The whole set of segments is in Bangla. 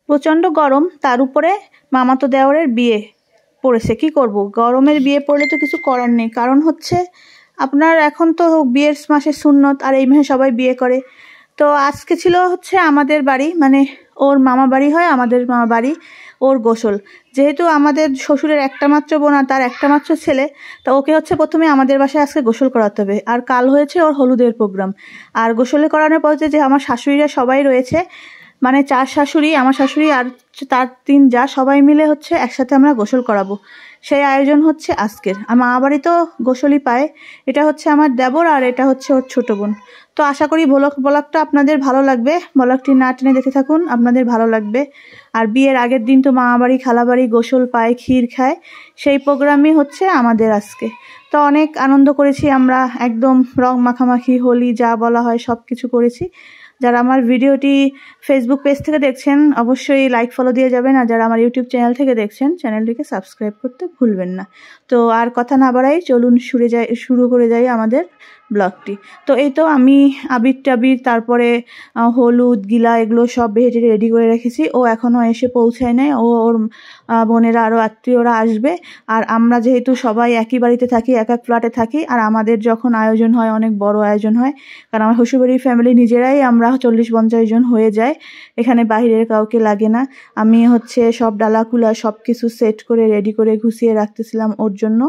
প্রচণ্ড গরম, তার উপরে মামাতো দেওরের বিয়ে পড়েছে। কি করব, গরমের বিয়ে পড়লে তো কিছু করার নেই। কারণ হচ্ছে আপনার এখন তো বিয়ের মাসে সুন্নত, আর এই মাসে সবাই বিয়ে করে। তো আজকে ছিল হচ্ছে আমাদের বাড়ি, মানে ওর মামা বাড়ি হয় আমাদের মামা বাড়ি, ওর গোসল। যেহেতু আমাদের শ্বশুরের একটা মাত্র বোন আর তার একটা মাত্র ছেলে, তো ওকে হচ্ছে প্রথমে আমাদের বাসায় আজকে গোসল করাতে হবে। আর কাল হয়েছে ওর হলুদের প্রোগ্রাম। আর গোসলে করানোর পর যে আমার শাশুড়িরা সবাই রয়েছে, মানে 4 শাশুড়ি, আমার শাশুড়ি আর তার 3 যা, সবাই মিলে হচ্ছে একসাথে আমরা গোসল করাবো। সেই আয়োজন হচ্ছে আজকের। আর মামা বাড়ি তো গোসলই পায়। এটা হচ্ছে আমার দেবর আর এটা হচ্ছে ওর ছোট বোন। তো আশা করি ব্লগটা আপনাদের ভালো লাগবে। ব্লগটি না টেনে দেখে থাকুন, আপনাদের ভালো লাগবে। আর বিয়ের আগের দিন তো মামা বাড়ি খালা বাড়ি গোসল পায়, ক্ষীর খায়, সেই প্রোগ্রামই হচ্ছে আমাদের আজকে। তো অনেক আনন্দ করেছি আমরা, একদম রং মাখামাখি, হোলি যা বলা হয় সব কিছু করেছি। যারা আমার ভিডিওটি ফেসবুক পেজ থেকে দেখছেন অবশ্যই লাইক ফলো দিয়ে যাবেন, আর যারা আমার ইউটিউব চ্যানেল থেকে দেখছেন চ্যানেলটিকে সাবস্ক্রাইব করতে ভুলবেন না। তো আর কথা না বাড়াই, চলুন শুরু করে যাই আমাদের ব্লগটি। তো এই তো আমি আবির টাবির, তারপরে হলুদ গিলা এগুলো সব ভেজে রেডি করে রেখেছি। ও এখনও এসে পৌঁছায় নাই, ওর বোনেরা আরও আত্মীয়রা আসবে। আর আমরা যেহেতু সবাই একই বাড়িতে থাকি, এক এক ফ্ল্যাটে থাকি, আর আমাদের যখন আয়োজন হয় অনেক বড় আয়োজন হয়। কারণ আমার শ্বশুরবাড়ির ফ্যামিলি নিজেরাই আমরা 40-50 জন হয়ে যায়, এখানে বাইরের কাউকে লাগে না। আমি হচ্ছে সব ডালাকুলা সব কিছু সেট করে রেডি করে গুছিয়ে রাখতেছিলাম ওর জন্য।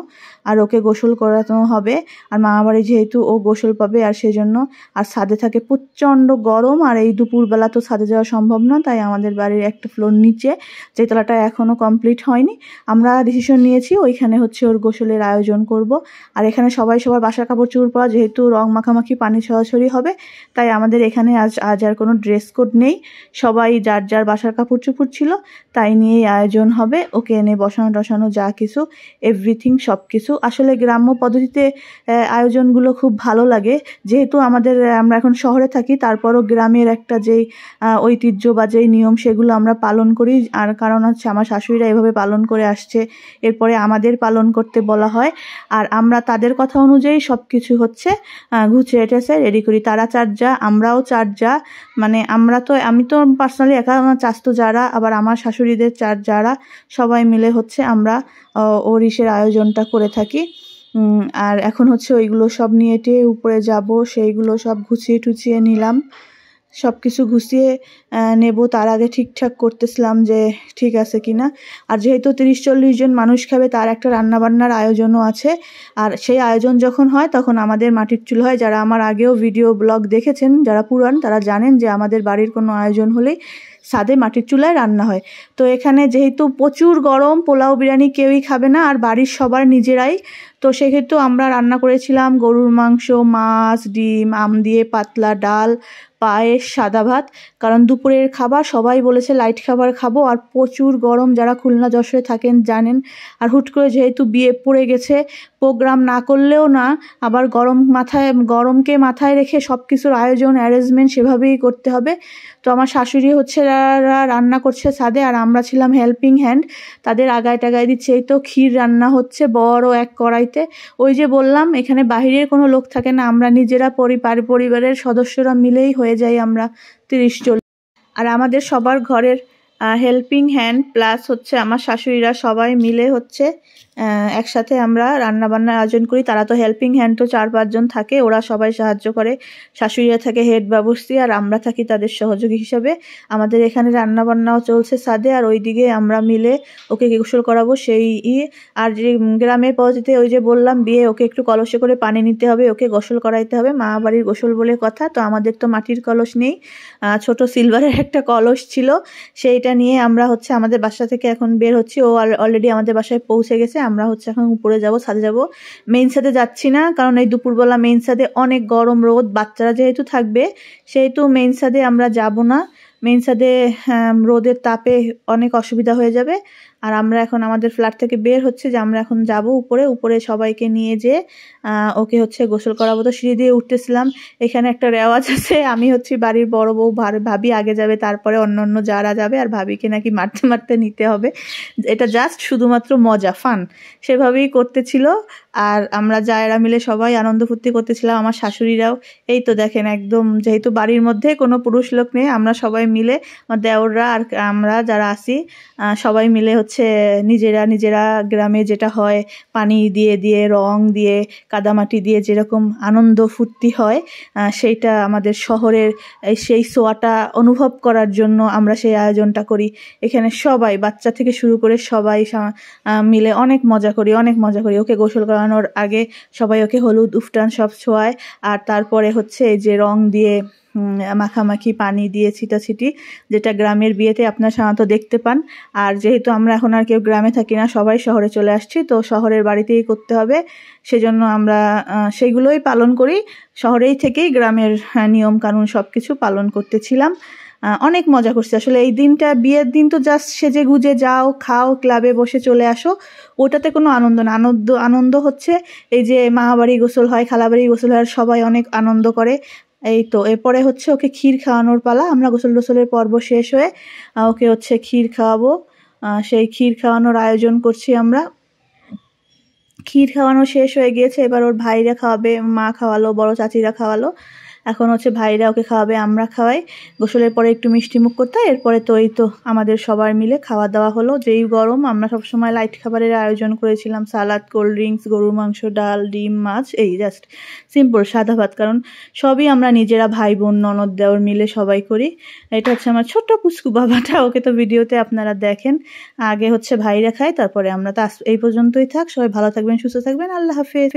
আর ওকে গোসল করানো হবে, আর মামাবাড়ি যেহেতু ও গোসল পাবে, আর সেজন্য। আর ছাদে থাকে প্রচণ্ড গরম, আর এই দুপুরবেলা তো ছাদে যাওয়া সম্ভব না, তাই আমাদের বাড়ির একটা ফ্লোর নিচে, যে তলাটা এখনও কমপ্লিট হয়নি, আমরা ডিসিশন নিয়েছি ওইখানে হচ্ছে ওর গোসলের আয়োজন করব। আর এখানে সবাই সবার বাসার কাপড় চোপড় পরা, যেহেতু রং মাখামাখি পানি ছড়াছড়ি হবে, তাই আমাদের এখানে আজ আর কোনো ড্রেস কোড নেই। সবাই যার যার বাসার কাপড় চোপড় ছিল তাই নিয়েই আয়োজন হবে। ওকে এনে বসানো টসানো যা কিছু এভরিথিং সব কিছু। আসলে গ্রাম্য পদ্ধতিতে আয়োজনগুলো খুব ভালো লাগে। যেহেতু আমরা এখন শহরে থাকি, তারপরও গ্রামের একটা যেই ঐতিহ্য বা যেই নিয়ম সেগুলো আমরা পালন করি। আর কারণ হচ্ছে আমার শাশুড়িরা এভাবে পালন করে আসছে, এরপরে আমাদের পালন করতে বলা হয়। আর আমরা তাদের কথা অনুযায়ী সব কিছু হচ্ছে গুছিয়ে টেছে রেডি করি। তারা 4 যা, আমরাও 4 যা, মানে আমি তো পার্সোনালি একা, আমার চাচতো যারা, আবার আমার শাশুড়িদের 4 যারা, সবাই মিলে হচ্ছে আমরা ওর ইসের আয়োজনটা করে থাকি। আর এখন হচ্ছে ওইগুলো সব নিয়ে উপরে যাব, সেইগুলো সব গুছিয়ে টুছিয়ে নিলাম, সব কিছু গুছিয়ে নেব। তার আগে ঠিকঠাক করতেছিলাম যে ঠিক আছে কিনা। আর যেহেতু 30-40 জন মানুষ খাবে, তার একটা রান্নাবান্নার আয়োজনও আছে। আর সেই আয়োজন যখন হয় তখন আমাদের মাটির চুল হয়। যারা আমার আগেও ভিডিও ব্লগ দেখেছেন, যারা পুরান, তারা জানেন যে আমাদের বাড়ির কোনো আয়োজন হলেই ছাদে মাটির চুলায় রান্না হয়। তো এখানে যেহেতু প্রচুর গরম, পোলাও বিরিয়ানি কেউই খাবে না, আর বাড়ির সবার নিজেরাই। তো সেক্ষেত্রে আমরা রান্না করেছিলাম গরুর মাংস, মাছ, ডিম, আম দিয়ে পাতলা ডাল, পায়েস, সাদা ভাত। কারণ দুপুরের খাবার সবাই বলেছে লাইট খাবার খাবো, আর প্রচুর গরম, যারা খুলনা যশোরে থাকেন জানেন। আর হুট করে যেহেতু বিয়ে পড়ে গেছে, প্রোগ্রাম না করলেও না, আবার গরমকে মাথায় রেখে সব কিছুর আয়োজন অ্যারেঞ্জমেন্ট সেভাবেই করতে হবে। তো আমার শাশুড়ি হচ্ছে রান্না করছে ছাদে, আর আমরা ছিলাম হেল্পিং হ্যান্ড, তাদের আগায় টাগায় দিচ্ছে। এই তো ক্ষীর রান্না হচ্ছে বড় এক কড়াইতে। ওই যে বললাম এখানে বাহিরের কোনো লোক থাকে না, আমরা নিজেরা পরিবারের সদস্যরা মিলেই হয়ে যাই আমরা 30-40। আর আমাদের সবার ঘরের হেল্পিং হ্যান্ড প্লাস হচ্ছে আমার শাশুড়িরা সবাই মিলে হচ্ছে একসাথে আমরা রান্নাবান্নার আয়োজন করি। তারা তো হেল্পিং হ্যান্ড তো 4-5 জন থাকে, ওরা সবাই সাহায্য করে। শাশুড়িরা থাকে হেড বাবুর্চি, আর আমরা থাকি তাদের সহযোগী হিসাবে। আমাদের এখানে রান্নাবান্নাও চলছে ছাদে, আর ওইদিকে আমরা মিলে ওকে গোসল করাবো সেই আর যে গ্রামের পদ্ধতিতে ওই যে বললাম বিয়ে, ওকে একটু কলসে করে পানি নিতে হবে, ওকে গোসল করাইতে হবে। মা বাড়ির গোসল বলে কথা, তো আমাদের তো মাটির কলস নেই, ছোট সিলভারের একটা কলস ছিল, সেইটা নিয়ে আমরা হচ্ছে আমাদের বাসা থেকে এখন বের হচ্ছি। ও অলরেডি আমাদের বাসায় পৌঁছে গেছে। আমরা হচ্ছে এখন উপরে যাব, ছাদে যাব। মেইন ছাদে যাচ্ছি না, কারণ এই দুপুরবেলা মেইন ছাদে অনেক গরম রোদ, বাচ্চারা যেহেতু থাকবে সেহেতু মেইন ছাদে আমরা যাব না। মেইন ছাদে রোদের তাপে অনেক অসুবিধা হয়ে যাবে। আর আমরা এখন আমাদের ফ্ল্যাট থেকে বের হচ্ছে যে আমরা এখন যাব উপরে সবাইকে নিয়ে যে ওকে হচ্ছে গোসল করাবো। তো সিঁড়ি দিয়ে উঠতেছিলাম, এখানে একটা রেওয়াজ আছে, আমি হচ্ছে বাড়ির বড় বউ, ভাবি আগে যাবে, তারপরে অন্য যারা যাবে, আর ভাবিকে নাকি মারতে মারতে নিতে হবে। এটা জাস্ট শুধুমাত্র মজা, ফান, সেভাবেই করতেছিল। আর আমরা যারা মিলে সবাই আনন্দ ফুর্তি করতেছিলাম, আমার শাশুড়িরাও। এই তো দেখেন একদম, যেহেতু বাড়ির মধ্যে কোনো পুরুষ লোক নেই, আমরা সবাই মিলে আমার দেওররা আর আমরা যারা আছি সবাই মিলে হচ্ছে নিজেরা গ্রামে যেটা হয় পানি দিয়ে দিয়ে রং দিয়ে কাদামাটি দিয়ে যেরকম আনন্দ ফুর্তি হয় সেইটা আমাদের শহরের সেই ছোঁয়াটা অনুভব করার জন্য আমরা সেই আয়োজনটা করি। এখানে সবাই বাচ্চা থেকে শুরু করে সবাই মিলে অনেক মজা করি। ওকে গোসল করানোর আগে সবাই ওকে হলুদ উফটান সব ছোঁয়ায়, আর তারপরে হচ্ছে এই যে রং দিয়ে মাখামাখি পানি দিয়ে ছিটাছিটি, যেটা গ্রামের বিয়েতে আপনার সাধারণত দেখতে পান। আর যেহেতু আমরা এখন আর কেউ গ্রামে থাকি না, সবাই শহরে চলে আসছি, তো শহরের বাড়িতেই করতে হবে, সেজন্য আমরা সেগুলোই পালন করি। শহরেই থেকেই গ্রামের নিয়ম কানুন সব কিছু পালন করতেছিলাম। অনেক মজা করছি আসলে এই দিনটা। বিয়ের দিন তো জাস্ট সেজে গুজে যাও, খাও, ক্লাবে বসে চলে আসো, ওটাতে কোনো আনন্দ না। আনন্দ হচ্ছে এই যে মামাবাড়ি গোসল হয়, খালাবাড়ি গোসল হয়, আর সবাই অনেক আনন্দ করে। এই তো এরপরে হচ্ছে ওকে ক্ষীর খাওয়ানোর পালা। আমরা গোসলের পর্ব শেষ হয়ে ওকে হচ্ছে ক্ষীর খাওয়াবো। সেই ক্ষীর খাওয়ানোর আয়োজন করছি আমরা। ক্ষীর খাওয়ানো শেষ হয়ে গিয়েছে, এবার ওর ভাইরা খাওয়াবে, মা খাওয়ালো, বড় চাচিরা খাওয়ালো, এখন হচ্ছে ভাইরা ওকে খাওয়াবে, আমরা খাওয়াই। গোসলের পরে একটু মিষ্টি মুখ করতে হয়, এরপরে তো এই তো আমাদের সবার মিলে খাওয়া দাওয়া হলো। যেই গরম, আমরা সবসময় লাইট খাবারের আয়োজন করেছিলাম, সালাদ, কোল্ড ড্রিঙ্কস, গরুর মাংস, ডাল, ডিম, মাছ, এই জাস্ট সিম্পল সাদা ভাত, কারণ সবই আমরা নিজেরা ভাই বোন ননদ দেওর মিলে সবাই করি। এটা হচ্ছে আমার ছোট্ট পুচকু বাবাটা, ওকে তো ভিডিওতে আপনারা দেখেন। আগে হচ্ছে ভাইরা খায়, তারপরে আমরা। তো এই পর্যন্তই থাক, সবাই ভালো থাকবেন, সুস্থ থাকবেন, আল্লাহ হাফেজ।